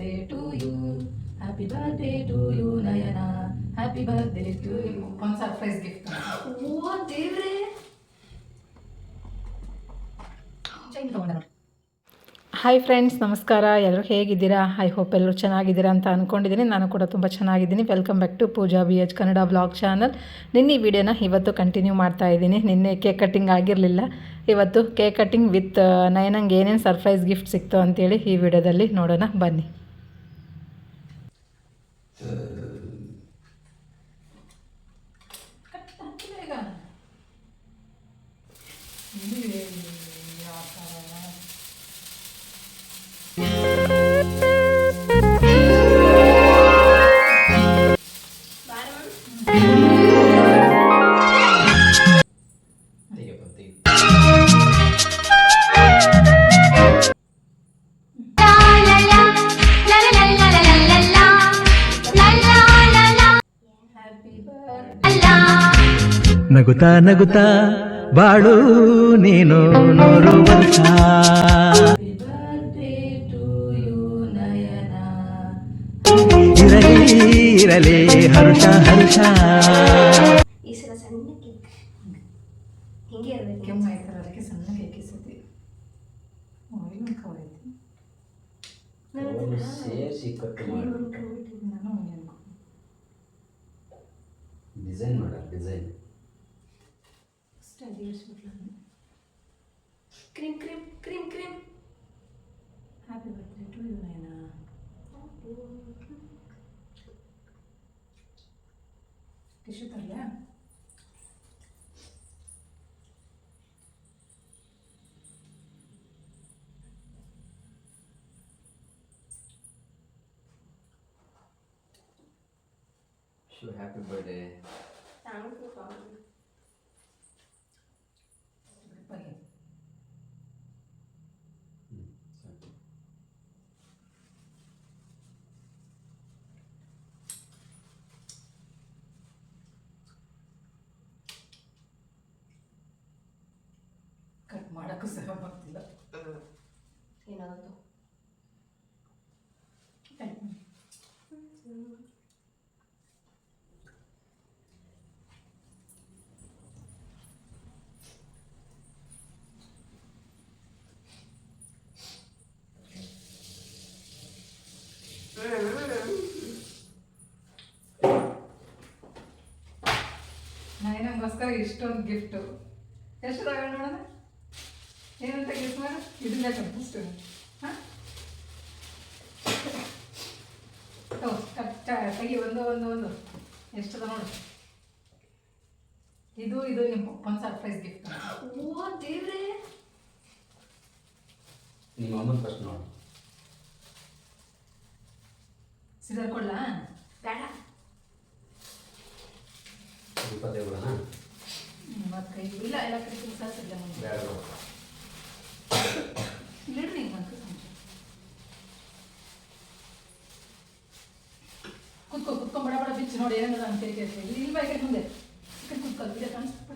birthday to you. Happy birthday to you, Nayana. Happy birthday to you. ಒಂದು surprise gift. ಓ ದೇವ್ರೇ. Hi friends, ನಮಸ್ಕಾರ. ಎಲ್ಲರೂ ಹೇಗಿದ್ದೀರಾ? I hope ಎಲ್ಲರೂ ಚೆನ್ನಾಗಿದ್ದೀರಾ ಅಂತ ಅಂದ್ಕೊಂಡಿದ್ದೀನಿ. ನಾನು ಕೂಡ ತುಂಬ ಚೆನ್ನಾಗಿದ್ದೀನಿ. Welcome back to Pooja BH Kannada blog channel. ನಿನ್ನೆ ಈ ವಿಡಿಯೋನ ಇವತ್ತು ಕಂಟಿನ್ಯೂ ಮಾಡ್ತಾ ಇದ್ದೀನಿ. ನಿನ್ನೆ ಕೇಕ್ ಕಟ್ಟಿಂಗ್ ಆಗಿರಲಿಲ್ಲ. ಇವತ್ತು ಕೇಕ್ ಕಟ್ಟಿಂಗ್ ವಿತ್ ನಯನಂಗೆ ಏನೇನು ಸರ್ಪ್ರೈಸ್ ಗಿಫ್ಟ್ ಸಿಕ್ತು ಅಂತೇಳಿ ಈ ವಿಡಿಯೋದಲ್ಲಿ ನೋಡೋಣ ಬನ್ನಿ. ನಗುತ್ತಾ ನಗುತ್ತಾ ಬಾಳು ನೀನು 100 ವರ್ಷ. ಇರಲಿ ಇರಲಿ ಹರ್ಷ ಹರ್ಷ. ಈ ಸಲ ಸಣ್ಣ ಕೇಕ್ ಹಿಂಗೆ ಇರಬೇಕು. ಕೆಮ್ಮು ಆಯ್ತಲ್ಲ, ಅದಕ್ಕೆ ಸಣ್ಣ ಕೇಕ್ ಇಸತಿ. ಇಲ್ಲೊಂದು ಕವರ್ ಐತಿ. ಸೇರಿಸಿ ಕಟ್ ಮಾಡಿ ನಾನು ಡಿಸೈನ್ ಮಾಡ design cream cream cream cream. Happy birthday to you Nayana. Tissue ತರಲಾ? So happy birthday. Thank you for cut ಮಾಡೋಕ್ಕೂ ಸಹ ಬರ್ತಿಲ್ಲ. ಏನಾಗುತ್ತೆ ನಯನಂಗೋಸ್ಕರ ಇಷ್ಟೊಂದು ಗಿಫ್ಟು. ಎಷ್ಟು ತಗೊಂಡು ನೋಡೋಣ, ಏನಂತ ಗಿಫ್ಟ್ ಮಾಡು. ಇದನ್ನ ಫಸ್ಟು ಹಾಂ ತೆಗಿ. ಒಂದು ಎಷ್ಟದ ನೋಡು. ಇದು ನಿಮ್ಮ ಒಂದು ಸರ್ಪ್ರೈಸ್ ಗಿಫ್ಟ್. ಓ ದೇವ್ರೇ. ನಿಮ್ಮ ಅಮ್ಮನ ಫಸ್ಟ್ ನೋಡು. ಸಿದರ್ ಕೊಡ್ಲಾ? ಬೇಡ. 25 ಬಿಡೋಣ. ಮತ್ತು ಕೈ ಇಲ್ಲ, ಎಲ್ಲ ಕಡೆ ಸಾಸಿಲ್ಲ ಮುಂದೆ ಬೇಡ ಇಲ್ಲಿಡ್ರಿ. ಹಿಂಗೆ ಅಂತ ಕುತ್ಕೊ ಬಡ ಬಡ ಬಿಚ್ಚು ನೋಡಿ ಏನದ ಅಂತ ಕೇಳ್ತೀವಿ. ಇಲ್ಲಿ ಬೈಕೈ ಮುಂದೆ ಕುತ್ಕೊಳ್ಳಿ. ವಿಡಿಯೋ ಕಾಣಿಸ್ತಾ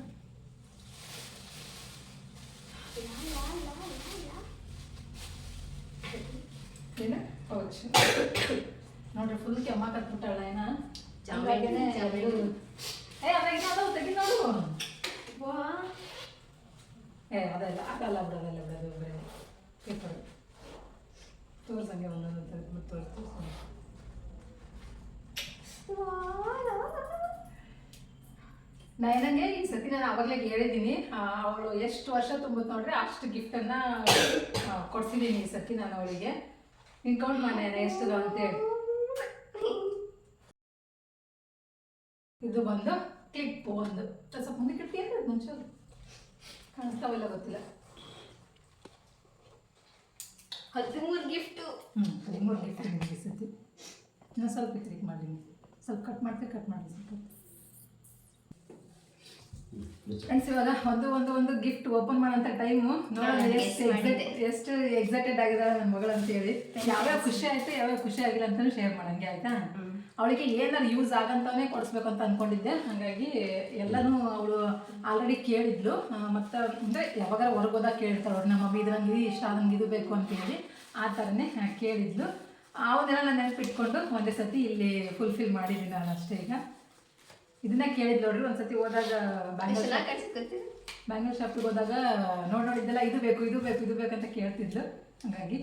ಏನು ಪೌಚ್ ನೋಡ್ರಿ. ಫುಲ್ ಕೆಮ್ಮ ಕಟ್ಬಿಟ್ಟಾಳ ಏನ. ಚೆನ್ನಾಗೇನೆ ಅದಾಗಿನ ಅದಾವ ತೆಗಿ ನೋಡು. ವಾ ಅದೆಲ್ಲ ಬಿಡೋದು ಬೇರೆ ಪೇಪರ್ ತೋರ್ಸಂಗೆ ಒಂದೊಂದು ತೋರಿಸ್ತು. ನಯನಂಗೆ ಈ ಸತಿ ನಾನು ಅವಾಗಲೇ ಹೇಳಿದ್ದೀನಿ, ಅವಳು ಎಷ್ಟು ವರ್ಷ ತುಂಬುತ್ತೆ ನೋಡ್ರಿ ಅಷ್ಟು ಗಿಫ್ಟನ್ನು ಕೊಡ್ಸಿದ್ದೀನಿ ಈ ಸತಿ ನಾನು ಅವಳಿಗೆ. ಹಿಂಗೆ ಕೌಂಟ್ ಮಾಡಿ ಎಷ್ಟದ ಅಂತೇಳಿ. ಇದು ಬಂದು ಕ್ಲಿಪ್ಪು ಒಂದು ಸ್ವಲ್ಪ ಮುಂದೆ ಕಿಟ್ಟಿ ಅಂದ್ರೆ ಮುಂಚೆ ಕಾಣಿಸ್ತಾವೆಲ್ಲ ಗೊತ್ತಿಲ್ಲ. 13 ಗಿಫ್ಟು. 13 ಗಿಫ್ಟ್ ನಿಮಗೆ ಈ ಸತಿ. ಇನ್ನೂ ಸ್ವಲ್ಪ ಕ್ಲಿಕ್ ಮಾಡಿ, ಸ್ವಲ್ಪ ಕಟ್ ಮಾಡಿ ಸ್ವಲ್ಪ. ಫ್ರೆಂಡ್ಸ್, ಇವಾಗ ಒಂದು ಗಿಫ್ಟ್ ಓಪನ್ ಮಾಡೋಂಥ ಟೈಮು ನೋಡೋಣ ಎಷ್ಟು ಎಕ್ಸೈಟೆಡ್ ಆಗಿದ್ದಾರೆ ನನ್ನ ಮಗಳು ಅಂತೇಳಿ. ಯಾವ್ಯಾವ ಖುಷಿ ಆಯಿತು ಯಾವ್ಯಾವ ಖುಷಿ ಆಗಿಲ್ಲ ಅಂತಲೂ ಶೇರ್ ಮಾಡಂಗೆ ಆಯಿತಾ. ಅವಳಿಗೆ ಏನಾರು ಯೂಸ್ ಆಗಂತಾನೆ ಕೊಡಿಸ್ಬೇಕು ಅಂತ ಅಂದ್ಕೊಂಡಿದ್ದೆ. ಹಾಗಾಗಿ ಎಲ್ಲನೂ ಅವಳು ಆಲ್ರೆಡಿ ಕೇಳಿದ್ಲು. ಮತ್ತು ಅಂದರೆ ಯಾವಾಗಾರ ಹೊರಗೋದಾಗ ಕೇಳಿರ್ತಾಳೆ, ನಮ್ಮ ಮಮ್ಮಿ ಇದು ನಂಗೆ ಇಷ್ಟ ಆದಂಗೆ ಇದು ಬೇಕು ಅಂತೇಳಿ ಆ ಥರನೇ ಕೇಳಿದ್ಲು. ಅವನ್ನೆಲ್ಲ ನಾನು ನೆನಪಿಟ್ಕೊಂಡು ಒಂದೇ ಸತಿ ಇಲ್ಲಿ ಫುಲ್ಫಿಲ್ ಮಾಡಿದ್ದೀನಿ ನಾನು ಅಷ್ಟೇ. ಈಗ ಇದನ್ನ ಕೇಳಿದ್ ನೋಡ್ರಿ ಒಂದ್ಸತಿ ಹೋದಾಗ ಬ್ಯಾಂಗ್ಳೂರ್ ಶಾಪಿಗೆ ಹೋದಾಗ ನೋಡಿದ್ದೆಲ್ಲ ಇದು ಬೇಕು ಇದು ಬೇಕು ಇದು ಬೇಕಂತ ಕೇಳ್ತಿದ್ಲು. ಹಾಗಾಗಿ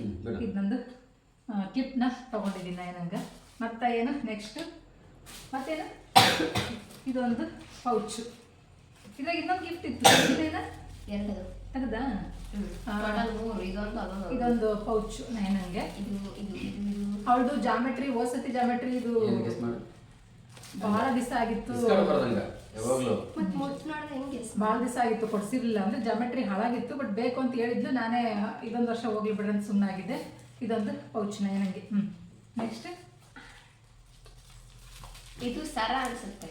ಇದು ನಂದು ಕ್ಲಿಪ್ನ ತೊಗೊಂಡಿದ್ದೀನಿ ಏನಂಗೆ. ಮತ್ತು ಏನು ನೆಕ್ಸ್ಟ್ ಮತ್ತೇನು ಇದೊಂದು ಪೌಚು. ಇದ್ರಾಗ ಇನ್ನೊಂದು ಗಿಫ್ಟ್ ಇತ್ತು, ಇದೇನ ಎರಡು ತೆಗ್ದಾ? ಮೂರು, ಇದೊಂದು ಪೌಚ್ ನನಗೆ. ಅವಳದು ಜಾಮೆಟ್ರಿ, ಓಸತಿ ಜಾಮೆಟ್ರಿ ಇದು ಬಹಳ ದಿವಸ ಆಗಿತ್ತು, ಭಾಳ ದಿವಸ ಆಗಿತ್ತು ಕೊಡ್ಸಿರ್ಲಿಲ್ಲ. ಅಂದ್ರೆ ಜಾಮೆಟ್ರಿ ಹಾಳಾಗಿತ್ತು, ಬಟ್ ಬೇಕು ಅಂತ ಹೇಳಿದ್ಲು. ನಾನೇ ಇದೊಂದು ವರ್ಷ ಹೋಗ್ಲಿ ಬಿಡ್ರಿ ಅಂತ ಸುಮ್ಮನಾಗಿದ್ದೆ. ಇದೊಂದು ಪೌಚ್ ನನಗೆ. ನೆಕ್ಸ್ಟ್ ಇದು ಸರ ಅನ್ಸುತ್ತೆ,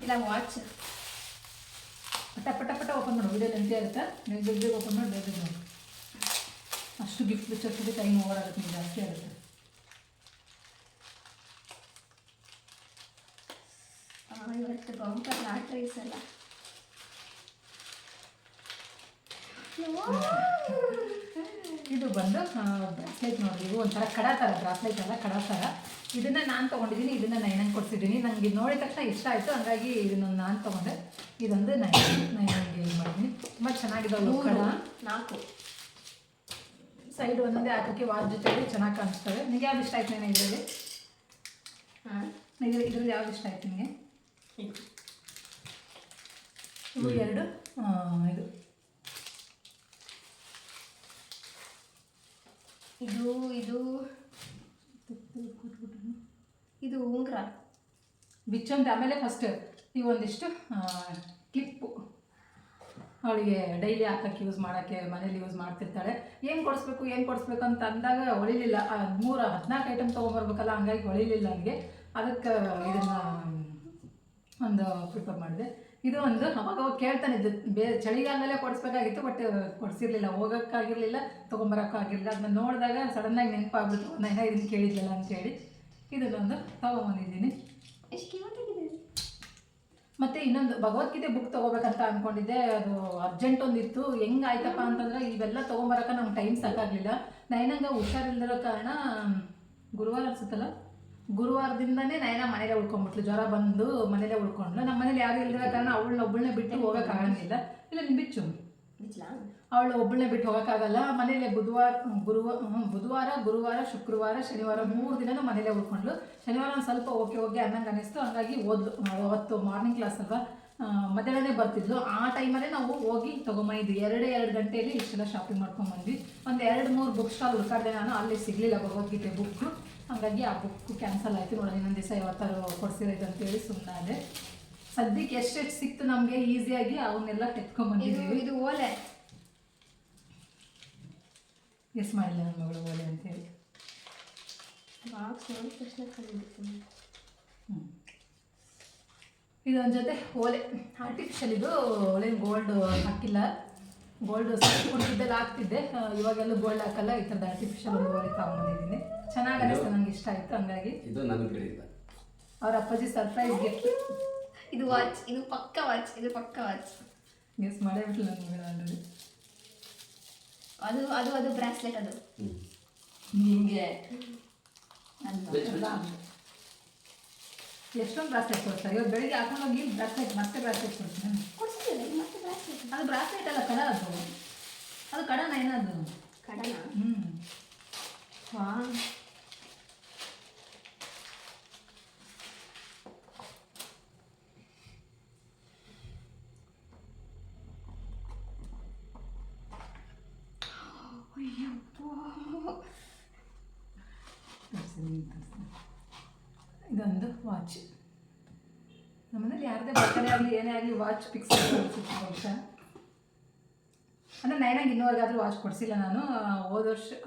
ಇಲ್ಲ ವಾಚ್. ಪಟ ಪಟ ಓಪನ್ ಮಾಡು, ವಿಡಿಯೋ ಲೆಂತಿ ಆಗುತ್ತೆ. ನೀವು ಬೇಗ ಓಪನ್ ಮಾಡಿ ಬೇಗ ನೋಡಿ. ಅಷ್ಟು ಗಿಫ್ಟ್ ಬಿಚ್ಚೋಕ್ಕೆ ಟೈಮ್ ಓವರ್ ಆಗುತ್ತೆ, ನಿಮ್ಗೆ ಜಾಸ್ತಿ ಆಗುತ್ತೆ. ಇವತ್ತು ಬಂಪರ್ ಲಾಟ್ರೀಸ್ ಅಲ್ಲ. ಇದು ಬಂದು ಬ್ರಾಸ್ಲೆಟ್ ನೋಡಿ. ಇದು ಒಂಥರ ಕಡ ಥರ, ಬ್ರಾಸ್ಲೆಟ್ ಅಲ್ಲ ಕಡ ಥರ. ಇದನ್ನು ನಾನು ತೊಗೊಂಡಿದ್ದೀನಿ, ಇದನ್ನು ನೈನಂಗೆ ಕೊಡ್ಸಿದ್ದೀನಿ. ನನಗೆ ಇದು ನೋಡಿದ ತಕ್ಷಣ ಇಷ್ಟ ಆಯಿತು, ಹಂಗಾಗಿ ಇದನ್ನು ನಾನು ತೊಗೊಂಡೆ. ಇದೊಂದು ನೈನಂಗೆ ಯೂಸ್ ಮಾಡಿದ್ದೀನಿ. ತುಂಬ ಚೆನ್ನಾಗಿದೆ ಕಡ. 4 ಸೈಡ್ ಒಂದೊಂದೇ ಹಾಕೋಕ್ಕೆ ವಾಚ್ ಜೊತೆಗೆ ಚೆನ್ನಾಗಿ ಕಾಣಿಸ್ತವೆ. ನಿಮಗೆ ಯಾವ್ದು ಇಷ್ಟ ಆಯ್ತು? ನಾನು ಇದರಲ್ಲಿ ಇದರಲ್ಲಿ ಯಾವ್ದು ಇಷ್ಟ ಆಯ್ತು ನಿಮಗೆ? ಇವು ಎರಡು ಇದು ಇದು ಉಂಗುರ ಬಿಚ್ಚೊಂದು. ಆಮೇಲೆ ಫಸ್ಟ್ ಈ ಒಂದಿಷ್ಟು ಕ್ಲಿಪ್ಪು, ಅವಳಿಗೆ ಡೈಲಿ ಹಾಕಕ್ಕೆ ಯೂಸ್ ಮಾಡೋಕ್ಕೆ, ಮನೇಲಿ ಯೂಸ್ ಮಾಡ್ತಿರ್ತಾಳೆ. ಏನು ಕೊಡಿಸ್ಬೇಕು ಅಂತ ಅಂದಾಗ ಹೊಳಿಲಿಲ್ಲ. 14 ಐಟಮ್ ತೊಗೊಂಬರ್ಬೇಕಲ್ಲ, ಹಂಗಾಗಿ ಹೊಳಿಲಿಲ್ಲ ನನಗೆ. ಅದಕ್ಕೆ ಇದನ್ನು ಒಂದು ಪ್ರಿಫರ್ ಮಾಡಿದೆ. ಇದು ಒಂದು ಅವಾಗ ಕೇಳ್ತಾನೆ ಇದ್ದು, ಚಳಿಗಾಲದಲ್ಲೇ ಕೊಡಿಸ್ಬೇಕಾಗಿತ್ತು, ಬಟ್ ಕೊಡಿಸಿರ್ಲಿಲ್ಲ, ಹೋಗೋಕ್ಕಾಗಿರಲಿಲ್ಲ, ತೊಗೊಂಬರೋಕ್ಕಾಗಿರಲಿಲ್ಲ. ಅದನ್ನ ನೋಡಿದಾಗ ಸಡನ್ನಾಗಿ ನೆನಪಾಗ್ಬಿಟ್ಟು ನಾನು ಇದನ್ನು ಕೇಳಿದ್ದಿಲ್ಲ ಅಂತೇಳಿ ಇದನ್ನೊಂದು ತೊಗೊಂಬಂದಿದ್ದೀನಿ. ಮತ್ತು ಇನ್ನೊಂದು ಭಗವದ್ಗೀತೆ ಬುಕ್ ತೊಗೋಬೇಕಂತ ಅಂದ್ಕೊಂಡಿದ್ದೆ. ಅದು ಅರ್ಜೆಂಟ್ ಒಂದಿತ್ತು. ಹೆಂಗೆ ಆಯ್ತಪ್ಪ ಅಂತಂದ್ರೆ ಇವೆಲ್ಲ ತೊಗೊಂಬರೋಕೆ ನಮ್ಗೆ ಟೈಮ್ ಸಾಕಾಗಲಿಲ್ಲ. ನೈನಂಗೆ ಹುಷಾರಿಲ್ದಿರೋ ಕಾರಣ ಗುರುವಾರ ಅನ್ಸುತ್ತಲ್ಲ, ಗುರುವಾರದಿಂದನೇ ನೈನ ಮನೇಲೆ ಉಳ್ಕೊಂಡ್ಬಿಟ್ಲು. ಜ್ವರ ಬಂದು ಮನೇಲೆ ಉಳ್ಕೊಂಡ್ಲು. ನಮ್ಮ ಮನೇಲಿ ಯಾರು ಇಲ್ದಿರೋ ಕಾರಣ ಒಬ್ಬಳನ್ನೇ ಬಿಟ್ಟು ಹೋಗೋಕ್ಕಾಗಂಗಿಲ್ಲ. ಇಲ್ಲ ನೀನು ಬಿಚ್ಚು, ಅವಳು ಒಬ್ಬಳನ್ನೇ ಬಿಟ್ಟು ಹೋಗೋಕ್ಕಾಗಲ್ಲ. ಮನೇಲೆ ಬುಧವಾರ, ಗುರುವಾರ, ಶುಕ್ರವಾರ, ಶನಿವಾರ 3 ದಿನನೂ ಮನೇಲೆ ಉಳ್ಕೊಂಡ್ಲು. ಶನಿವಾರ ಒಂದು ಸ್ವಲ್ಪ ಓಕೆ ಅನ್ನಂಗೆ ಅನ್ನಿಸ್ತು, ಹಂಗಾಗಿ ಓದ್ಲು. ಅವತ್ತು ಮಾರ್ನಿಂಗ್ ಕ್ಲಾಸ್ ಅಲ್ವಾ, ಮಧ್ಯಾಹ್ನನೇ ಬರ್ತಿದ್ಲು. ಆ ಟೈಮಲ್ಲೇ ನಾವು ಹೋಗಿ ತೊಗೊಂಬಂದಿದ್ವಿ. 2 ಗಂಟೆಯಲ್ಲಿ ಇಷ್ಟೆಲ್ಲ ಶಾಪಿಂಗ್ ಮಾಡ್ಕೊಂಡ್ಬಂದ್ವಿ. ಒಂದು 2-3 ಬುಕ್ ಸ್ಟಾಲ್ ಹುಡುಕಾಡ್ದೆ ನಾನು, ಅಲ್ಲಿ ಸಿಗಲಿಲ್ಲ ಭಗವದ್ಗೀತೆ ಬುಕ್ಕು. ಹಾಗಾಗಿ ಆ ಬುಕ್ ಕ್ಯಾನ್ಸಲ್ ಆಯಿತು. ನೋಡಿ, ಇನ್ನೊಂದು ದಿವಸ ಯಾವತ್ತಾರು ಕೊಡ್ಸಿರೋದು ಅಂತೇಳಿ ಸುಮ್ಮನಾದೆ. ಸದ್ಯಕ್ಕೆ ಎಷ್ಟೆಷ್ಟು ಸಿಕ್ತು ನಮಗೆ ಈಸಿಯಾಗಿ ಅವನ್ನೆಲ್ಲ ಎತ್ಕೊಂಡ್ಬಂದಿದ್ದೀವಿ. ಇದು ಓಲೆ ಗೆಸ್ ಮಾಡಿಲ್ಲ ನನ್ನ ಮಗಳು ಓಲೆ ಅಂತೇಳಿ. ಇದೊಂದು ಜೊತೆ ಓಲೆ ಆರ್ಟಿಫಿಷಿಯಲ್. ಇದು ಒಳ್ಳೆ ಗೋಲ್ಡ್ ಹಾಕಿಲ್ಲ, ಗೋಲ್ಡ್ ಕೊಡ್ತಿದ್ದೆಲ್ಲ ಹಾಕ್ತಿದ್ದೆ. ಇವಾಗೆಲ್ಲ ಗೋಲ್ಡ್ ಹಾಕಲ್ಲ. ಈ ಥರದ ಆರ್ಟಿಫಿಷಿಯಲ್ ಒಂದು ಓಲೆ ತಗೊಂಡ್ಬಂದಿದ್ದೀನಿ. ಚೆನ್ನಾಗಿ ಅನಿಸ್ತು, ನಂಗೆ ಇಷ್ಟ ಆಯಿತು. ಹಂಗಾಗಿ ಇದು ನನಗೆ ಕೇಳಿದ್ದ ಅವ್ರ ಅಪ್ಪಾಜಿ ಸರ್ಪ್ರೈಸ್ ಗಿಫ್ಟ್. ಇದು ವಾಚ್, ಇದು ಪಕ್ಕ ವಾಚ್. ಗೆಸ್ ಮಾಡೇ ಬಿಟ್ಲು ನನ್ನ ಮಗಳು ಆಲ್ರೆಡಿ. ಅದು ಬ್ರಾಸ್ಲೆಟ್. ಅದು ನಿಮಗೆ ಎಷ್ಟೊಂದು ಬ್ರಾಸ್ಲೆಟ್ ಕೊಡ್ತಾರೆ. ಇವತ್ತು ಬೆಳಿಗ್ಗೆ ಹಾಕೊಂಡೋಗಿ ಬ್ರಾಸ್ಲೆಟ್ ಮತ್ತೆ ಬ್ರಾಸ್ಲೆಟ್ ಕೊಡ್ತೀನಿ. ಅದು ಬ್ರಾಸ್ಲೆಟ್ ಅಲ್ಲ, ಕಡ. ಅದು ಕಡನ ಏನದು? ಕಡನ. ವಾ, ಇದೊಂದು ವಾಚ್. ನಮ್ಮನೇಲಿ ಯಾರದೇ ಬರ್ತಡೇ ಆಗಲಿ ಏನೇ ಆಗಲಿ ವಾಚ್ ಫಿಕ್ಸ್ ಆಗುತ್ತೆ. ಅಂದರೆ ನೈನಾಗಿ ಇನ್ನೂವರೆಗಾದರೂ ವಾಚ್ ಕೊಡಿಸಿಲ್ಲ ನಾನು.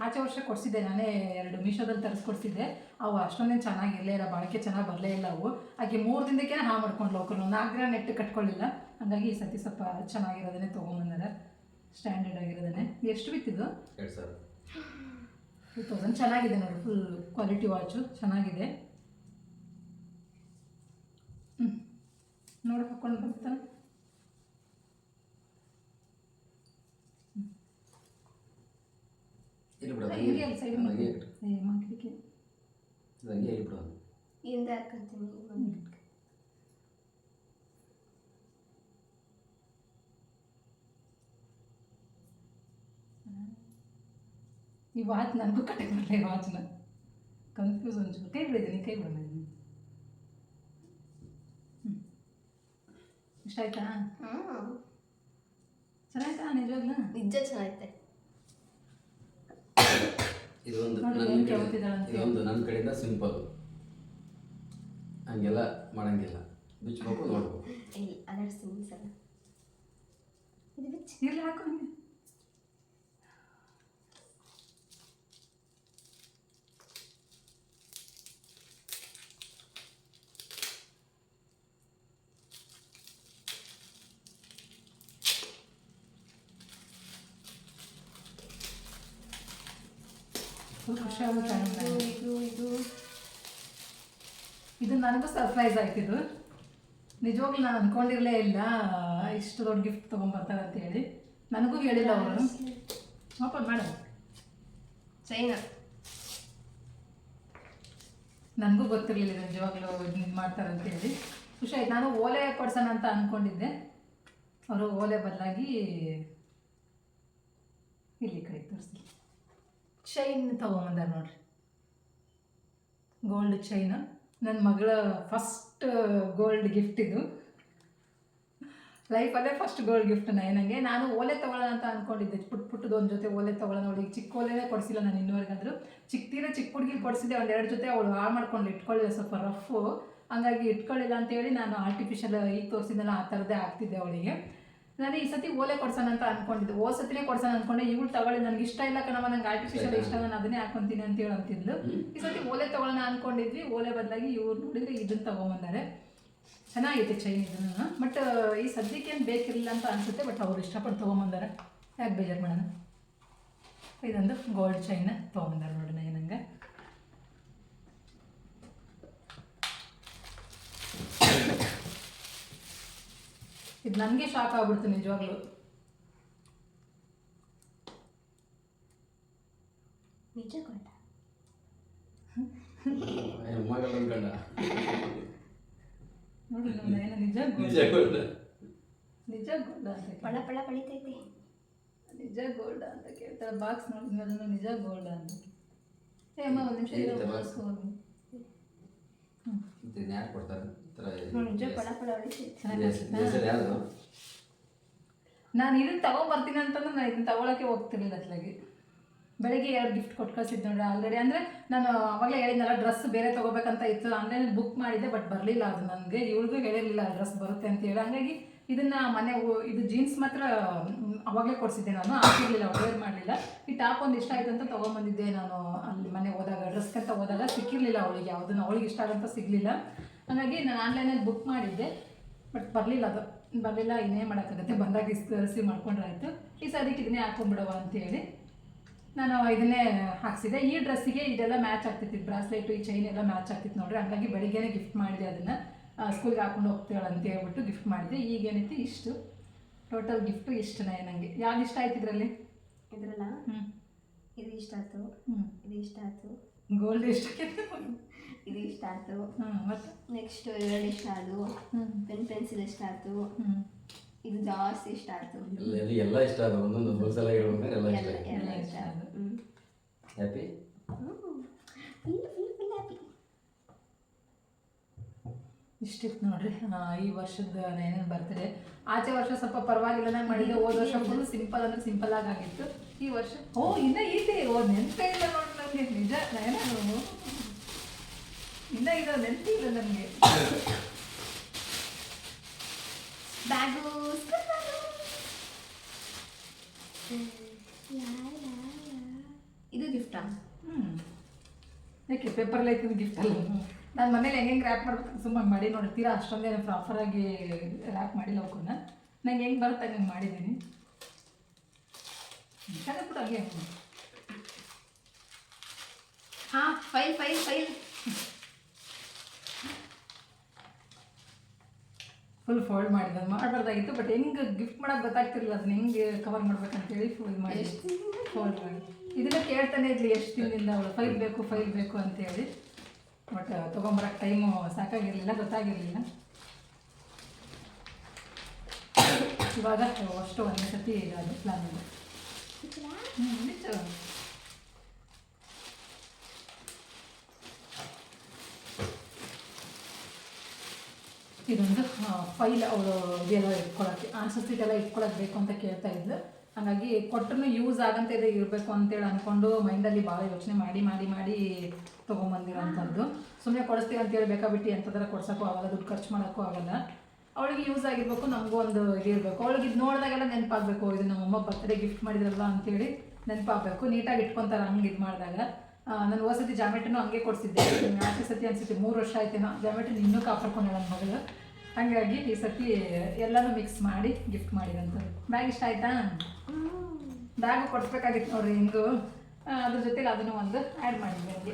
ಆಚೆ ವರ್ಷ ಕೊಡಿಸಿದ್ದೆ ನಾನೇ. 2 ಮೀಶೋದಲ್ಲಿ ತರಿಸ್ಕೊಡ್ಸಿದ್ದೆ. ಅವು ಅಷ್ಟೊಂದೇನು ಚೆನ್ನಾಗಿರಲೇ ಇಲ್ಲ, ಬಾಳಿಕೆ ಚೆನ್ನಾಗಿ ಬರಲೇ ಇಲ್ಲ ಅವು. ಆಕೆ 3 ದಿನಕ್ಕೆ ಮಾಡ್ಕೊಂಡು ಹೋಗ್ರು. 4 ದಿನ ನೆಟ್ಟು ಕಟ್ಕೊಳ್ಳಿಲ್ಲ. ಹಾಗಾಗಿ ಈ ಸತಿ ಸ್ವಲ್ಪ ಚೆನ್ನಾಗಿರೋದನ್ನೇ ತೊಗೊಂಬಂದರೆ, ಸ್ಟ್ಯಾಂಡರ್ಡ್ ಆಗಿರೋದನ್ನೇ. ಎಷ್ಟು ಬಿತ್ತಿದ್ದು? 2000. ಚೆನ್ನಾಗಿದೆ ನೋಡಿ, ಫುಲ್ ಕ್ವಾಲಿಟಿ ವಾಚು ಚೆನ್ನಾಗಿದೆ. ನೋಡಿ ಹಾಕ್ಕೊಂಡು ಬರ್ತಾನೆ. ಸೈಡ್ ಇದು ಹಂಗೆ ಹೇಳ್ಬಿಡು ಅದು. ಹಿಂದೆ ಹಾಕೊಂತೀನಿ ಒಂದು ಈ ವಾಚ್ ನನಗೂ ಕಟ್ಟಕ್ಕೆ ಬರಲ್ಲ ಈ ವಾಚ್ನ ಕನ್ಫ್ಯೂಸ್ ಒಂಚೂರು ಕೈ ಬಿಡಿದ್ದೀನಿ ಕೈ ಬಿಡೋಣ ಇಷ್ಟ ಆಯ್ತಾ ಚೆನ್ನಾಯ್ತಾ ನಿಜವಾಗ್ಲೂ ನಿಜ ಚೆನ್ನಾಗೈತೆ. ಇದೊಂದು ನೋಡಿ, ನನ್ನ ಹೆಂಗ್ ಕಡೆ ಕೇಳ್ತಿದ್ದಾಳಂತೆ. ಇದೊಂದು ನನ್ನ ಕಡೆಯಿಂದ ಸಿಂಪಲ್, ಹಂಗೆಲ್ಲ ಮಾಡಂಗಿಲ್ಲ, ಬಿಚ್ಚಬೇಕು ನೋಡ್ಬೇಕು. ಇಲ್ಲ ಅಲರ್ಸ್ತೀನಿ ಸಲ ಇದು ಬಿಚ್ಚು. ಇರ್ಲಿ ಹಾಕು ಹಂಗೆ ಖುಷಿ ಆಗುತ್ತೆ ಇದು ಇದು ನನಗೂ ಸರ್ಪ್ರೈಸ್ ಆಯ್ತಿದ್ದು. ನಿಜವಾಗ್ಲೂ ನಾನು ಅಂದ್ಕೊಂಡಿರಲೇ ಇಲ್ಲ ಇಷ್ಟು ದೊಡ್ಡ ಗಿಫ್ಟ್ ತೊಗೊಂಬರ್ತಾರೆ ಅಂತ ಹೇಳಿ. ನನಗೂ ಹೇಳಿಲ್ಲ ಅವರು. ಓಪನ್ ಮಾಡು. ಚೈನಾ ನನಗೂ ಗೊತ್ತಿರಲಿಲ್ಲ ಇದು ನಿಜವಾಗ್ಲೂ ಇದು ಮಾಡ್ತಾರೆ ಅಂತ ಹೇಳಿ. ಖುಷಿ ಆಯ್ತು. ನಾನು ಓಲೆ ಕೊಡ್ಸೋಣ ಅಂತ ಅಂದ್ಕೊಂಡಿದ್ದೆ. ಅವರು ಓಲೆ ಬದಲಾಗಿ ಇಲ್ಲಿ ಕೈ ತೋರಿಸಿ ಚೈನ್ ತೊಗೊಂಬಂದಾರೆ ನೋಡ್ರಿ. Gold chain. ನನ್ನ ಮಗಳ ಫಸ್ಟ್ ಗೋಲ್ಡ್ ಗಿಫ್ಟ್ ಇದು. ಲೈಫಲ್ಲೇ ಫಸ್ಟ್ ಗೋಲ್ಡ್ ಗಿಫ್ಟ್ ನನಗೆ. ನಾನು ಓಲೆ ತೊಗೊಳ್ಳೋಣ ಅಂತ ಅಂದ್ಕೊಂಡಿದ್ದೆ. ಪುಟ್ಟದು ಒಂದು ಜೊತೆ ಓಲೆ ತೊಗೊಳ್ಳೋಣ. ಅವಳಿಗೆ ಚಿಕ್ಕ ಓಲೆನೇ ಕೊಡಿಸಿಲ್ಲ ನಾನು ಇನ್ನೂವರೆಗಾದ್ರು. ಚಿಕ್ಕ ಹುಡುಗಿಗೆ ಕೊಡಿಸಿದ್ದೆ ಒಂದೆರಡು ಜೊತೆ. ಅವಳು ಹಾಳು ಮಾಡ್ಕೊಂಡು ಇಟ್ಕೊಳ್ಳಿಲ್ಲ, ಸ್ವಲ್ಪ ರಫು, ಹಂಗಾಗಿ ಇಟ್ಕೊಳ್ಳಿಲ್ಲ ಅಂತೇಳಿ ನಾನು ಆರ್ಟಿಫಿಷಿಯಲ್ ಈಗ ತೋರಿಸಿದ್ದೆಲ್ಲ ಆ ಥರದ್ದೇ ಆಗ್ತಿದ್ದೆ ಅವಳಿಗೆ. ನಾನು ಈ ಸತಿ ಓಲೆ ಕೊಡ್ಸೋಣ ಅಂತ ಅಂದ್ಕೊಂಡಿದ್ದೆ. ಸತಿನೇ ಕೊಡ್ಸೋಣ ಅಂದ್ಕೊಂಡೆ. ಇವಳು ತಗೊಳ್ಳಿ, ನನಗೆ ಇಷ್ಟ ಇಲ್ಲ ಕಣವ, ನಂಗೆ ಆರ್ಟಿಫಿಷಿಯಲ್ ಇಷ್ಟ, ನಾನು ಅದನ್ನೇ ಹಾಕೊತೀನಿ ಅಂತೇಳಿ ಅಂತಿದ್ಲು. ಈ ಸತಿ ಓಲೆ ತೊಗೊಳ್ಳೋಣ ಅಂದ್ಕೊಂಡಿದ್ವಿ. ಓಲೆ ಬದಲಾಗಿ ಇವ್ರು ನೋಡಿದರೆ ಇದನ್ನು ತೊಗೊಂಬಂದಾರೆ. ಚೆನ್ನಾಗೈತೆ ಚೈನ್ ಇದನ್ನು. ಬಟ್ ಈ ಸದ್ಯಕ್ಕೇನು ಬೇಕಿರಲಿಲ್ಲ ಅಂತ ಅನಿಸುತ್ತೆ. ಬಟ್ ಅವ್ರು ಇಷ್ಟಪಟ್ಟು ತೊಗೊಂಬಂದಾರೆ, ಯಾಕೆ ಬೇಜಾರು ಮಾಡೋಣ. ಇದೊಂದು ಗೋಲ್ಡ್ ಚೈನ್ ತೊಗೊಂಬಂದಾರೆ ನೋಡಿ ನನಗೆ. ಇದು ನನಗೆ ಶಾಕ್ ಆಗ್ಬಿಡ್ತು ನಿಜವಾಗ್ಲೂ. ನಿಜ ಗೊತ್ತ ಮಗಳು ಅನ್ಕೊಂಡ. ನೋಡಿ ಏನು ನಿಜ ನಿಜ ಗೋಲ್ಡ್. ನಿಜ ಗೋಲ್ಡ್ ಅಂತ ಪಳ ಪಳ ಪಳಿತೈತೆ. ನಿಜ ಗೋಲ್ಡ್ ಅಂತ ಕೇಳ್ತಾರೆ. ಬಾಕ್ಸ್ ನೋಡಿದ್ಮೇಲೆ ನಿಜ ಗೋಲ್ಡ್ ಅಂತ. ಅಮ್ಮ ಒಂದು ನಿಮಿಷ ಇದನ್ನ ಯಾರು ಕೊಡ್ತಾರೆ? ನಿಜ ಪಳ ಪಳ ಹೊಳಿತೈತೆ. ಯಾರು? ನಾನು ಇದನ್ನು ತೊಗೊಂಬರ್ತೀನಿ ಅಂತಂದ್ರೆ ನಾನು ಇದನ್ನು ತೊಗೊಳಕ್ಕೆ ಹೋಗ್ತಿರ್ಲಿಲ್ಲ ಅట్లాಗಿ. ಬೆಳಗ್ಗೆ 2 ಗಿಫ್ಟ್ ಕೊಟ್ಟು ಕಳಿಸಿದ್ದು ನೋಡ್ರಿ ಆಲ್ರೆಡಿ. ಅಂದರೆ ನಾನು ಅವಾಗಲೇ ಹೇಳಿದ್ನಲ್ಲ ಡ್ರೆಸ್ ಬೇರೆ ತೊಗೋಬೇಕಂತ ಇತ್ತು. ಆನ್ಲೈನಲ್ಲಿ ಬುಕ್ ಮಾಡಿದ್ದೆ, ಬಟ್ ಬರಲಿಲ್ಲ ಅದು ನನಗೆ. ಇವ್ರಿಗೂ ಹೇಳಿರಲಿಲ್ಲ ಡ್ರೆಸ್ ಬರುತ್ತೆ ಅಂತೇಳಿ. ಹಂಗಾಗಿ ಇದನ್ನು ಇದು ಜೀನ್ಸ್ ಮಾತ್ರ ಅವಾಗಲೇ ಕೊಡಿಸಿದ್ದೆ ನಾನು, ಹಾಕಿರಲಿಲ್ಲ, ವೇರ್ ಮಾಡಲಿಲ್ಲ. ಈ ಟಾಪ್ ಒಂದು ಇಷ್ಟ ಆಯಿತು ಅಂತ ತೊಗೊಂಬಂದಿದ್ದೆ ನಾನು. ಅಲ್ಲಿ ಮನೆ ಹೋದಾಗ ಡ್ರೆಸ್ಗಂತ ಹೋದಾಗ ಸಿಕ್ಕಿರಲಿಲ್ಲ ಅವಳಿಗೆ, ಯಾವುದನ್ನು ಅವಳಿಗೆ ಇಷ್ಟ ಆಗಂತ ಸಿಗಲಿಲ್ಲ. ಹಾಗಾಗಿ ನಾನು ಆನ್ಲೈನಲ್ಲಿ ಬುಕ್ ಮಾಡಿದ್ದೆ, ಬಟ್ ಬರಲಿಲ್ಲ. ಅದು ಬರಲಿಲ್ಲ, ಇನ್ನೇ ಮಾಡೋಕ್ಕಾಗುತ್ತೆ, ಬಂದಾಗ ರಿಸೀವ್ ಮಾಡ್ಕೊಂಡ್ರೆ ಆಯಿತು. ಈ ಸದ್ಯಕ್ಕೆ ಇದನ್ನೇ ಹಾಕೊಂಡ್ಬಿಡವ ಅಂತೇಳಿ ನಾನು ಇದನ್ನೇ ಹಾಕ್ಸಿದೆ. ಈ ಡ್ರೆಸ್ಸಿಗೆ ಇದೆಲ್ಲ ಮ್ಯಾಚ್ ಆಗ್ತಿತ್ತು. ಬ್ರಾಸ್ಲೆಟು, ಈ ಚೈನ್ ಎಲ್ಲ ಮ್ಯಾಚ್ ಆಗ್ತಿತ್ತು ನೋಡ್ರಿ. ಹಂಗಾಗಿ ಬೆಳಿಗ್ಗೆನೇ ಗಿಫ್ಟ್ ಮಾಡಿದೆ ಅದನ್ನು. ಸ್ಕೂಲ್ಗೆ ಹಾಕೊಂಡು ಹೋಗ್ತೇಳೆ ಅಂತ ಹೇಳ್ಬಿಟ್ಟು ಗಿಫ್ಟ್ ಮಾಡಿದೆ. ಈಗೇನೈತಿ ಇಷ್ಟು ಟೋಟಲ್ ಗಿಫ್ಟು ಇಷ್ಟು ನನಗೆ. ಯಾವ್ದು ಇಷ್ಟ ಆಯ್ತು ಇದರಲ್ಲಿ? ಇದ್ರಲ್ಲ ಇದು ಇಷ್ಟ ಆಯ್ತು, ಇದು ಇಷ್ಟ ಆಯ್ತು, ಗೋಲ್ಡ್ ಇಷ್ಟ ಇದು ಇಷ್ಟ ಆಯ್ತು. ಮತ್ತು ನೆಕ್ಸ್ಟ್ 2 ಇಷ್ಟ ಆದವು. ಪೆನ್ಸಿಲ್ ಇಷ್ಟ ಆಯ್ತು. ಇದು ಜಾಸ್ತಿ ಇಷ್ಟ ಆಯ್ತು. ಎಲ್ಲ ಇಷ್ಟ ಆದ. ಒಂದೊಂದು ಹೋಲ್ಸೇಲ್ ಹೇಳ್ಬೇಕಾದ್ರೆ ಎಲ್ಲ ಇಷ್ಟ ಆಯ್ತು. ಎಲ್ಲ ಇಷ್ಟ ಆಯ್ತು. ಹ್ಯಾಪಿ? Full happy. ಇಷ್ಟಿತ್ತು ನೋಡ್ರಿ ಈ ವರ್ಷದ ಏನೇನು ಬರ್ತಡೆ. ಆಚೆ ವರ್ಷ ಸ್ವಲ್ಪ ಪರವಾಗಿಲ್ಲದಂಗೆ ಮಾಡಿದ್ದೆ. ಹೋದ ವರ್ಷ ಫುಲ್ ಸಿಂಪಲ್ ಅಂದರೆ ಸಿಂಪಲ್ ಆಗಿತ್ತು. ಈ ವರ್ಷ ಇನ್ನೂ ಐತೆ. ನೆನಪೇ ಇಲ್ಲ ನೋಡಿ ನನಗೆ. ನಿಜ ನಾನು ಇನ್ನೂ ಇರೋ ನೆನಪೇ ಇಲ್ಲ ನನಗೆ. ಬ್ಯಾಗು ಇದು ಗಿಫ್ಟಾ? ಯಾಕೆ ಪೇಪರ್ಲ್ಲಿ ಐತಿದ್ದು ಗಿಫ್ಟ್ ಅಲ್ಲ. ನಾನು ಮನೇಲಿ ಹೆಂಗೆ ರ್ಯಾಪ್ ಮಾಡ್ಬೇಕು ಸುಮ್ಮನೆ ಮಾಡಿ ನೋಡ್ತೀರಾ. ಅಷ್ಟೊಂದೇನು ಪ್ರಾಪರಾಗಿ ರ್ಯಾಪ್ ಮಾಡಿಲ್ಲ ಅವಕ್ಕನ್ನ. ನಂಗೆ ಹೆಂಗೆ ಬರುತ್ತೆ ಹಂಗೆ ಮಾಡಿದ್ದೀನಿ. ಚೆನ್ನಾಗಿ ಹಂಗೆ ಹಾಂ ಫೈಲ್ ಫುಲ್ ಫೋಲ್ಡ್ ಮಾಡಿದೆ. ಅದು ಮಾಡಬಾರ್ದಾಗಿತ್ತು, ಬಟ್ ಹೆಂಗೆ ಗಿಫ್ಟ್ ಮಾಡೋಕೆ ಗೊತ್ತಾಗ್ತಿರಲಿಲ್ಲ. ಅದನ್ನ ಹೆಂಗೆ ಕವರ್ ಮಾಡ್ಬೇಕಂತೇಳಿ ಫೋಲ್ಡ್ ಮಾಡಿ ಫೋಲ್ಡ್ ಮಾಡಿ ಇದನ್ನ ಕೇಳ್ತಾನೆ ಇರಲಿ ಎಷ್ಟು ದಿನದಿಂದ ಅವಳು ಫೈಲ್ ಬೇಕು ಅಂತೇಳಿ. ಬಟ್ ತೊಗೊಂಬರಕ್ಕೆ ಟೈಮು ಸಾಕಾಗಿರಲಿಲ್ಲ, ಗೊತ್ತಾಗಿರಲಿಲ್ಲ. ಇವಾಗ ಅಷ್ಟು ಒಂದೇ ಸತಿ ಅದು ಪ್ಲಾನ್ ಇದೆ. ಇದೊಂದು ಫೈಲ್ ಅವರು ಇದೆಲ್ಲ ಇಟ್ಕೊಳ್ಳೋಕ್ಕೆ ಆನ್ಸರ್ ಶೀಟ್ ಎಲ್ಲ ಇಟ್ಕೊಳ್ಳೋಕೆ ಬೇಕು ಅಂತ ಕೇಳ್ತಾ ಇದ್ದು. ಹಾಗಾಗಿ ಕೊಟ್ಟರು ಯೂಸ್ ಆಗಂತ ಇದೆ ಇರಬೇಕು ಅಂತೇಳಿ ಅಂದ್ಕೊಂಡು ಮೈಂಡಲ್ಲಿ ಭಾಳ ಯೋಚನೆ ಮಾಡಿ ತೊಗೊಂಬಂದಿರೋಂಥದ್ದು. ಸುಮ್ಮನೆ ಕೊಡಿಸ್ತೀವಿ ಅಂತೇಳಿ ಬೇಕಾಬಿಟ್ಟು ಎಂಥದ್ರ ಕೊಡ್ಸೋಕ್ಕೂ ಆಗಲ್ಲ, ದುಡ್ಡು ಖರ್ಚು ಮಾಡೋಕ್ಕೂ ಆಗಲ್ಲ. ಅವಳಿಗೆ ಯೂಸ್ ಆಗಿರ್ಬೇಕು, ನಮಗೂ ಒಂದು ಇದು ಇರಬೇಕು. ಅವಳಿಗೆ ಇದು ನೋಡಿದಾಗೆಲ್ಲ ನೆನಪಾಗಬೇಕು, ಇದು ನಮ್ಮಮ್ಮ ಬರ್ತ್ಡೇ ಗಿಫ್ಟ್ ಮಾಡಿದ್ರಲ್ಲ ಅಂತೇಳಿ ನೆನಪಾಗಬೇಕು. ನೀಟಾಗಿ ಇಟ್ಕೊತಾರೆ ಹಂಗೆ ಇದು ಮಾಡಿದಾಗ. ನಾನು ಹೋದ ಸತಿ ಜಾಮೆಟ್ರಿನೂ ಹಂಗೆ ಕೊಡಿಸಿದ್ದೆ. ನಾಲ್ಕು ಸತಿ ಅನಿಸುತ್ತೆ, 3 ವರ್ಷ ಆಯ್ತೇನೋ ಜಾಮೆಟ್ರಿ ಇನ್ನೂ ಕಾಪಾಡ್ಕೊಂಡೆ ನನ್ನ ಮಗಳು. ಹಾಗಾಗಿ ಈ ಸತಿ ಎಲ್ಲನೂ ಮಿಕ್ಸ್ ಮಾಡಿ ಗಿಫ್ಟ್ ಮಾಡಿದಂಥದ್ದು. ಬ್ಯಾಗ್ ಇಷ್ಟ ಆಯ್ತಾ? ಬ್ಯಾಗು ಕೊಡಿಸ್ಬೇಕಾಗಿತ್ತು ನೋಡ್ರಿ ಹಿಂಗೂ. ಅದ್ರ ಜೊತೆಲಿ ಅದನ್ನು ಒಂದು ಆ್ಯಡ್ ಮಾಡಿದ್ದೆ ಅಲ್ಲಿ.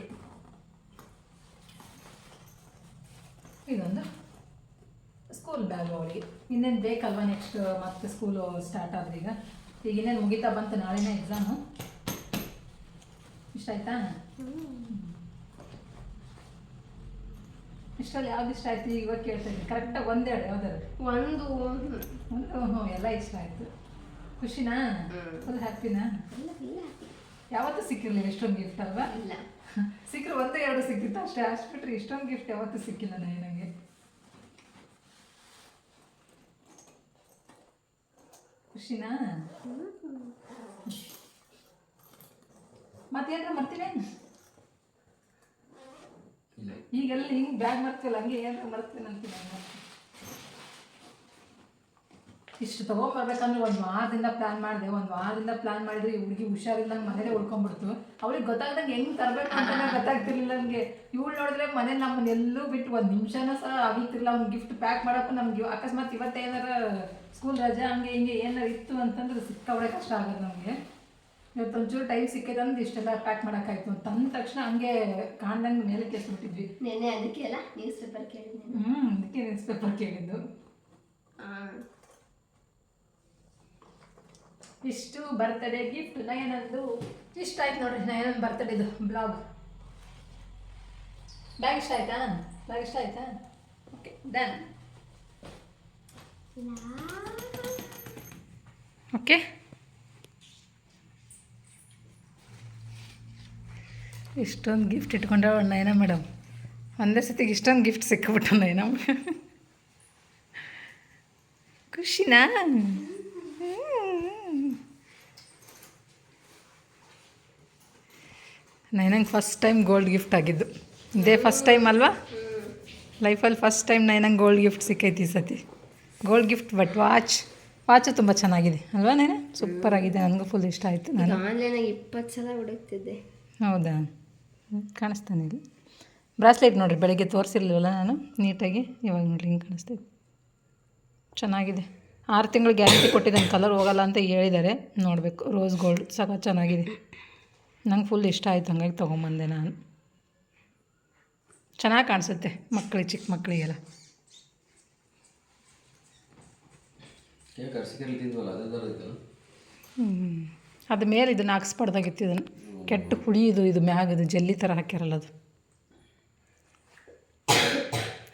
ಇದೊಂದು ಸ್ಕೂಲ್ ಬ್ಯಾಗ್ ಅವಳಿಗೆ. ಇನ್ನೇನು ಬೇಕಲ್ವ ನೆಕ್ಸ್ಟ್ ಮತ್ತೆ ಸ್ಕೂಲು ಸ್ಟಾರ್ಟ್ ಆದ್ರೆ ಈಗ ಇನ್ನೇನು ಮುಗಿತಾ ಬಂತು, ನಾಳೆನೇ ಎಕ್ಸಾಮು. ಇಷ್ಟ ಆಯ್ತಾ? ಇಷ್ಟರಲ್ಲಿ ಯಾವ್ದು ಇಷ್ಟ ಆಯ್ತು ಇವಾಗ ಕೇಳ್ತಾ ಇದ್ದೀನಿ. ಕರೆಕ್ಟಾಗಿ ಒಂದೇಳು ಯಾವ್ದಾದ್ರು ಒಂದು ಎಲ್ಲ ಇಷ್ಟ ಆಯ್ತು. ಖುಷಿನಾ? ಫುಲ್ ಹ್ಯಾಪಿನಾ? ಯಾವತ್ತೂ ಸಿಕ್ಕಿರಲಿಲ್ಲ ಇಷ್ಟೊಂದು ಗಿಫ್ಟ್ ಅಲ್ವಾ? ಇಲ್ಲ, ಸಿಕ್ಕರು 1-2 ಸಿಕ್ಕಿತ್ತು ಅಷ್ಟೇ. ಅಷ್ಟು ಬಿಟ್ರೆ ಇಷ್ಟೊಂದು ಗಿಫ್ಟ್ ಯಾವತ್ತೂ ಸಿಕ್ಕಿಲ್ಲ ನನಗೆ. ಖುಷಿನಾ? ಮತ್ತೇನಾರ ಮರ್ತೀನೇನು? ಈಗೆಲ್ಲ ಹಿಂಗೆ ಬ್ಯಾಗ್ ಮರ್ತೀವಲ್ಲ ಹಂಗೆ ಏನಾರ ಮರ್ತೀನಿ ಅಂತೀನಿ. ಇಷ್ಟು ತೊಗೊಂಬರ್ಬೇಕಂದ್ರೆ ಒಂದು ವಾರದಿಂದ ಪ್ಲ್ಯಾನ್ ಮಾಡಿದೆ. ಒಂದು ವಾರದಿಂದ ಪ್ಲ್ಯಾನ್ ಮಾಡಿದ್ರೆ ಈ ಹುಡುಗಿ ಹುಷಾರಿಲ್ಲಂಗೆ ಮನೇಲೇ ಉಳ್ಕೊಂಡ್ಬಿಡ್ತು. ಅವಳಿಗೆ ಗೊತ್ತಾಗ್ದಂಗೆ ಹೆಂಗೆ ತರಬೇಕು ಅಂತ ಗೊತ್ತಾಗ್ತಿರ್ಲಿಲ್ಲ ನನಗೆ. ಇವಳು ನೋಡಿದ್ರೆ ಮನೇಲಿ ನಮ್ಮನ್ನ ಎಲ್ಲೂ ಬಿಟ್ಟು ಒಂದು ನಿಮಿಷನೂ ಸಹ ಆಗಿರ್ತಿರಲಿಲ್ಲ. ಅವ್ನು ಗಿಫ್ಟ್ ಪ್ಯಾಕ್ ಮಾಡೋಕ್ಕೂ ನಮ್ಗೆ ಅಕಸ್ಮಾತ್ ಇವತ್ತೇನಾರ ಸ್ಕೂಲ್ ರಜೆ ಹಂಗೆ ಹಿಂಗೆ ಏನಾರು ಇತ್ತು ಅಂತಂದ್ರೆ ಸಿಕ್ಕಾಬಳೆ ಕಷ್ಟ ಆಗೋದು ನಮಗೆ. ಇವತ್ತು ಒಂಚೂರು ಟೈಮ್ ಸಿಕ್ಕಿದೆ ಅಂದ್ರೆ ಇಷ್ಟೆಲ್ಲ ಪ್ಯಾಕ್ ಮಾಡೋಕ್ಕಾಯ್ತು. ತಂದ ತಕ್ಷಣ ಹಂಗೆ ಕಾಣ್ದಂಗೆ ಮೇಲೆ ಕೆಸ್ಬಿಟ್ಟಿದ್ವಿ. ನೆನ್ನೆ ಅದಕ್ಕೆ ಅಲ್ಲ ನ್ಯೂಸ್ ಪೇಪರ್ ಕೇಳಿದ್ದೆ. ಅದಕ್ಕೆ ನ್ಯೂಸ್ ಪೇಪರ್ ಕೇಳಿದ್ದು. ಇಷ್ಟು ಬರ್ತಡೇ ಗಿಫ್ಟ್ ನಯನಂದು ಇಷ್ಟ ಆಯ್ತು ನೋಡ್ರಿ. ನಯನಂದು ಬರ್ತಡೇದು ಬ್ಲಾಗ್. ಬ್ಯಾಗ್ ಇಷ್ಟ ಆಯ್ತಾ? ಬ್ಯಾಗ್ ಇಷ್ಟ ಆಯ್ತಾ? Okay, done. ಓಕೆ, ಇಷ್ಟೊಂದು ಗಿಫ್ಟ್ ಇಟ್ಕೊಂಡ್ರೆ ನಯನ ಮೇಡಮ್. ಒಂದೇ ಸತಿಗೆ ಇಷ್ಟೊಂದು ಗಿಫ್ಟ್ ಸಿಕ್ಕಿಬಿಟ್ಟು ನಯನ ಖುಷಿನಾ? ನೈನಂಗೆ ಫಸ್ಟ್ ಟೈಮ್ ಗೋಲ್ಡ್ ಗಿಫ್ಟ್ ಆಗಿದ್ದು ಇದೇ ಫಸ್ಟ್ ಟೈಮ್ ಅಲ್ವಾ? ಲೈಫಲ್ಲಿ ಫಸ್ಟ್ ಟೈಮ್ ನೈನಂಗೆ ಗೋಲ್ಡ್ ಗಿಫ್ಟ್ ಸಿಕ್ಕೈತಿ ಈ ಸತಿ. ಗೋಲ್ಡ್ ಗಿಫ್ಟ್ ಬಟ್ ವಾಚು ತುಂಬ ಚೆನ್ನಾಗಿದೆ ಅಲ್ವಾ ನೈನ? ಸೂಪರ್ ಆಗಿದೆ, ನನಗೂ ಫುಲ್ ಇಷ್ಟ ಆಯಿತು. ನಾನು ಆನ್ಲೈನಾಗಿ 20 ಸಲ ಹುಡುಕ್ತಿದ್ದೆ. ಹೌದಾ? ಕಾಣಿಸ್ತಾನೆ ಇಲ್ಲಿ ಬ್ರಾಸ್ಲೆಟ್ ನೋಡಿರಿ. ಬೆಳಗ್ಗೆ ತೋರಿಸಿರ್ಲಿಲ್ಲ ನಾನು ನೀಟಾಗಿ, ಇವಾಗ ನೋಡಿರಿ ಹಿಂಗೆ ಕಾಣಿಸ್ತಿದೆ. ಚೆನ್ನಾಗಿದೆ. 6 ತಿಂಗಳು ಗ್ಯಾರಂಟಿ ಕೊಟ್ಟಿದ್ದಾನೆ, ಕಲರ್ ಹೋಗಲ್ಲ ಅಂತ ಹೇಳಿದ್ದಾರೆ. ನೋಡಬೇಕು. ರೋಸ್ ಗೋಲ್ಡ್ ಸಖತ್ ಚೆನ್ನಾಗಿದೆ. ನಂಗೆ ಫುಲ್ ಇಷ್ಟ ಆಯಿತು, ಹಂಗಾಗಿ ತೊಗೊಂಬಂದೆ ನಾನು. ಚೆನ್ನಾಗಿ ಕಾಣಿಸುತ್ತೆ ಮಕ್ಕಳಿಗೆ, ಚಿಕ್ಕ ಮಕ್ಕಳಿಗೆಲ್ಲ. ಅದು ಮೇಲೆ ಇದನ್ನು ಹಾಕ್ಸ್ಬಾರ್ದಾಗಿತ್ತು. ಇದನ್ನು ಕೆಟ್ಟು ಹುಳಿಯೋದು, ಇದು ಮ್ಯಾಗದು ಜಲ್ಲಿ ಥರ ಹಾಕ್ಯಾರಲ್ಲ ಅದು.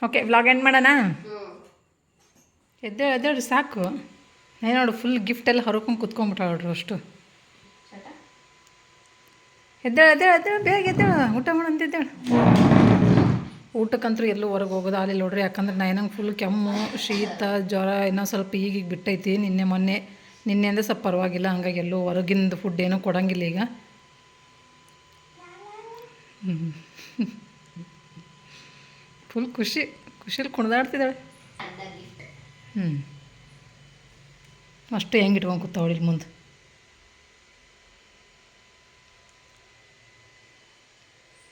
ಓಕೆ, ವ್ಲಾಗ್ ಎಂಡ್ ಮಾಡೋಣ. ಎದ್ದೇಳ್ರಿ ಸಾಕು. ನೋಡು ಫುಲ್ ಗಿಫ್ಟೆಲ್ಲ ಹೊರಕೊಂಡು ಕುತ್ಕೊಂಡ್ಬಿಟ್ಟ ನೋಡ್ರಿ ಅಷ್ಟು. ಎದ್ದೇಳು ಬೇಗ ಎದ್ದೇಳು, ಊಟ ಮಾಡಂತಿದ್ದೇಳು. ಊಟಕ್ಕಂತೂ ಎಲ್ಲೂ ಹೊರಗೆ ಹೋಗೋದು ಆಗಲಿಲ್ಲ ನೋಡ್ರಿ. ಯಾಕಂದ್ರೆ ನೈನಂಗೆ ಫುಲ್ ಕೆಮ್ಮು, ಶೀತ, ಜ್ವರ ಇನ್ನೂ ಸ್ವಲ್ಪ ಈಗೀಗ ಬಿಟ್ಟೈತಿ. ನಿನ್ನೆಯಿಂದ ಸ್ವಲ್ಪ ಪರವಾಗಿಲ್ಲ. ಹಂಗಾಗಿ ಎಲ್ಲೂ ಹೊರಗಿಂದ ಫುಡ್ ಏನೂ ಕೊಡೋಂಗಿಲ್ಲ ಈಗ. ಫುಲ್ ಖುಷಿಲಿ ಕುಣಿದಾಡ್ತಿದ್ದಾಳೆ. ಅಷ್ಟು ಹೆಂಗೆ ಇಟ್ಕೊಂಡು ಕೂತಾವಳಿ ಇಲ್ಲಿ ಮುಂದೆ.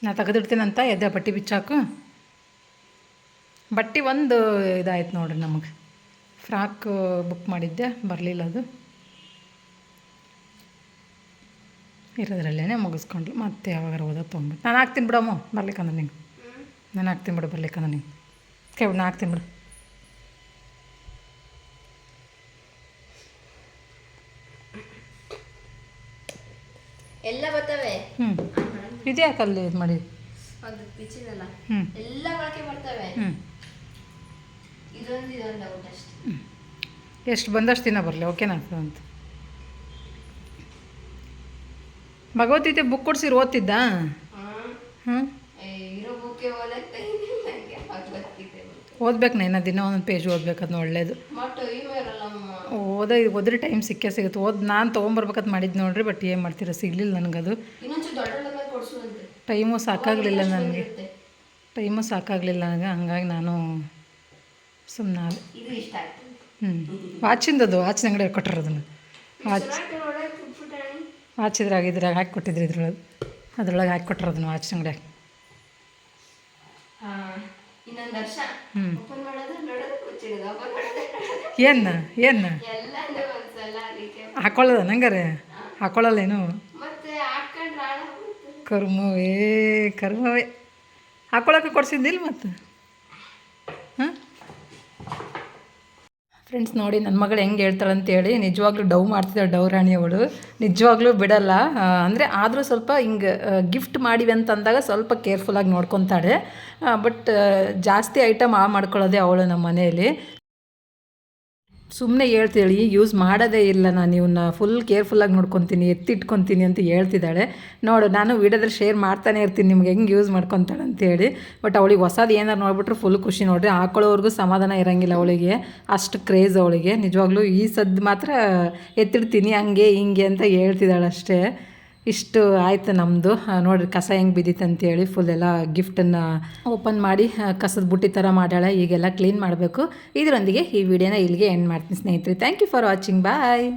ನಾ ತೆಗೆದಿಡ್ತೀನಂತ ಎದ್ದೆ ಬಟ್ಟೆ ಬಿಚ್ಚಾಕು. ಬಟ್ಟೆ ಒಂದು ಇದಾಯ್ತು ನೋಡ್ರಿ ನಮಗೆ. ಫ್ರಾಕ್ ಬುಕ್ ಮಾಡಿದ್ದೆ, ಬರಲಿಲ್ಲ ಅದು. ಇರೋದ್ರಲ್ಲೇ ಮುಗಿಸ್ಕೊಂಡ್ಲು. ಮತ್ತೆ ಯಾವಾಗಾರ ಓದೋದು ತೊಗೊಂಬಿಟ್ಟು ನಾನು ಹಾಕ್ತೀನಿ ಬಿಡಮ್ಮ ಬರ್ಲಿಕ್ಕಂದ್ರೆ ನಿಂಗೆ. ನಾನು ಹಾಕ್ತೀನಿ ಬಿಡು ಬರ್ಲಿಕ್ಕಂದ್ರೆ ನಿಂಗೆ. ಕೇಳಿ ನಾನು ಹಾಕ್ತೀನಿ ಬಿಡು. ಎಲ್ಲ ಬರ್ತವೆ. ಇದ್ಯಾಕಲ್ಲಿ ಇದು ಮಾಡಿ ಅದು ಪಿಚ್ಚಿದಲ್ಲ ಹ್ಞೂ ಎಲ್ಲ ಬಳಕೆ ಬರ್ತವೆ. ಹ್ಞೂ ಇದೊಂದು ಔಟ್ ಅಷ್ಟೇ. ಎಷ್ಟು ಬಂದಷ್ಟು ದಿನ ಬರಲಿ ಓಕೆನಾ ಅಂತ. ಭಗವದ್ಗೀತೆ ಬುಕ್ ಕೊಡ್ಸಿರು ಓದ್ತಿದ್ದ? ಹ್ಞೂ ಇರೋ ಬುಕ್ಕೆ ಓದಕ್ಕೆ ನನಗೆ ಭಗವದ್ಗೀತೆ ಓದ್ಬೇಕು ನಾ ದಿನ ಒಂದೊಂದು ಪೇಜ್ ಓದ್ಬೇಕು, ಅದನ್ನ ಒಳ್ಳೇದು. ಟೈಮ್ ಇರಲ್ಲಮ್ಮ. ಓದ್ರೆ ಟೈಮ್ ಸಿಗುತ್ತೆ. ನಾನು ತೊಗೊಂಬರ್ಬೇಕಂತ ಮಾಡಿದ್ದು ನೋಡ್ರಿ, ಬಟ್ ಏನು ಮಾಡ್ತೀರ ಸಿಗಲಿಲ್ಲ ನನಗದು. ಇನ್ನೊಂಚೂರು ದೊಡ್ಡ ಕೊಡಿಸುವಂತೆ ಟೈಮು ಸಾಕಾಗಲಿಲ್ಲ ನನಗೆ, ಹಂಗಾಗಿ ನಾನು ಸುಮ್ಮನೆ ಇದು ಇಷ್ಟ ಆಯ್ತು. ವಾಚಿಂದದು ವಾಚಿನ ಅಂಗಡಿ ಕೊಟ್ಟಿರೋದನ್ನು ವಾಚಿದ್ರಾಗ ಹಾಕಿ ಕೊಟ್ಟಿದ್ರು, ಅದ್ರೊಳಗೆ ಹಾಕಿ ಕೊಟ್ಟಿರೋದನ್ನು ವಾಚಿನ ಅಂಗಡಿಯಾಗ. ಇನ್ನೊಂದು ವರ್ಷ ಓಪನ್ ಮಾಡೋದು ನೋಡೋದು ಮುಚ್ಚಿಡೋದು ಓಪನ್ ಮಾಡೋದು ಏನು ಎಲ್ಲ ಒಂದ್ಸಲ ಅದಕ್ಕೆ ಹಾಕೊಳ್ಳೋದ ನಂಗಾರೆ ಹಾಕೊಳ್ಳಲ್ಲೇನು? ಮತ್ತೆ ಹಾಕೊಂಡ್ರೆ ಕರ್ಮವೇ ಹಾಕೊಳ್ಳೋಕೆ ಕೊಡ್ಸಿದ್ದಿಲ್ಲ ಮತ್ತು. ಹಾಂ ಫ್ರೆಂಡ್ಸ್ ನೋಡಿ ನನ್ನ ಮಗಳು ಹೆಂಗೆ ಹೇಳ್ತಾಳೆ ಅಂತೇಳಿ, ನಿಜವಾಗ್ಲೂ ಡವ್ ಮಾಡ್ತಿದ್ದಾಳೆ ಡವ್ ರಾಣಿ ಅವಳು. ನಿಜವಾಗ್ಲೂ ಬಿಡಲ್ಲ, ಅಂದರೆ ಆದರೂ ಸ್ವಲ್ಪ ಹಿಂಗೆ ಗಿಫ್ಟ್ ಮಾಡಿವಿ ಅಂತಂದಾಗ ಸ್ವಲ್ಪ ಕೇರ್ಫುಲ್ಲಾಗಿ ನೋಡ್ಕೊತಾಳೆ. ಬಟ್ ಜಾಸ್ತಿ ಐಟಮ್ ಮಾಡ್ಕೊಳ್ಳೋದೇ ಅವಳು ನಮ್ಮ ಮನೆಯಲ್ಲಿ. ಸುಮ್ಮನೆ ಹೇಳ್ತಿದ್ದಾಳೆ, ಯೂಸ್ ಮಾಡೋದೇ ಇಲ್ಲ, ನಾನು ಇವನ್ನ ಫುಲ್ ಕೇರ್ಫುಲ್ಲಾಗಿ ನೋಡ್ಕೊತೀನಿ, ಎತ್ತಿಟ್ಕೊತೀನಿ ಅಂತ ಹೇಳ್ತಿದ್ದಾಳೆ. ನೋಡು, ನಾನು ವೀಡಿಯೋದಲ್ಲಿ ಶೇರ್ ಮಾಡ್ತಾನೆ ಇರ್ತೀನಿ ನಿಮ್ಗೆ ಹೆಂಗೆ ಯೂಸ್ ಮಾಡ್ಕೊತಾಳೆ ಅಂತೇಳಿ. ಬಟ್ ಅವಳಿಗೆ ಹೊಸದು ಏನಾರು ನೋಡ್ಬಿಟ್ರೆ ಫುಲ್ ಖುಷಿ ನೋಡಿರಿ. ಹಾಕೊಳ್ಳೋವರೆಗೂ ಸಮಾಧಾನ ಇರೋಂಗಿಲ್ಲ ಅವಳಿಗೆ, ಅಷ್ಟು ಕ್ರೇಜ್ ಅವಳಿಗೆ. ನಿಜವಾಗ್ಲೂ ಈ ಸದ್ದು ಮಾತ್ರ ಎತ್ತಿಡ್ತೀನಿ ಹಂಗೆ ಹಿಂಗೆ ಅಂತ ಹೇಳ್ತಿದ್ದಾಳೆ ಅಷ್ಟೇ. ಇಷ್ಟು ಆಯಿತು ನಮ್ಮದು. ನೋಡಿರಿ ಕಸ ಹೆಂಗೆ ಬಿದ್ದಿತ್ತು ಅಂತೇಳಿ ಫುಲ್ ಎಲ್ಲ ಗಿಫ್ಟನ್ನು ಓಪನ್ ಮಾಡಿ ಕಸದ ಬುಟ್ಟಿ ಥರ ಮಾಡ್ಯಾಳೆ. ಈಗೆಲ್ಲ ಕ್ಲೀನ್ ಮಾಡಬೇಕು. ಇದರೊಂದಿಗೆ ಈ ವಿಡಿಯೋನ ಇಲ್ಲಿಗೆ ಎಂಡ್ ಮಾಡ್ತೀನಿ ಸ್ನೇಹಿತರೆ. Thank you for watching. Bye.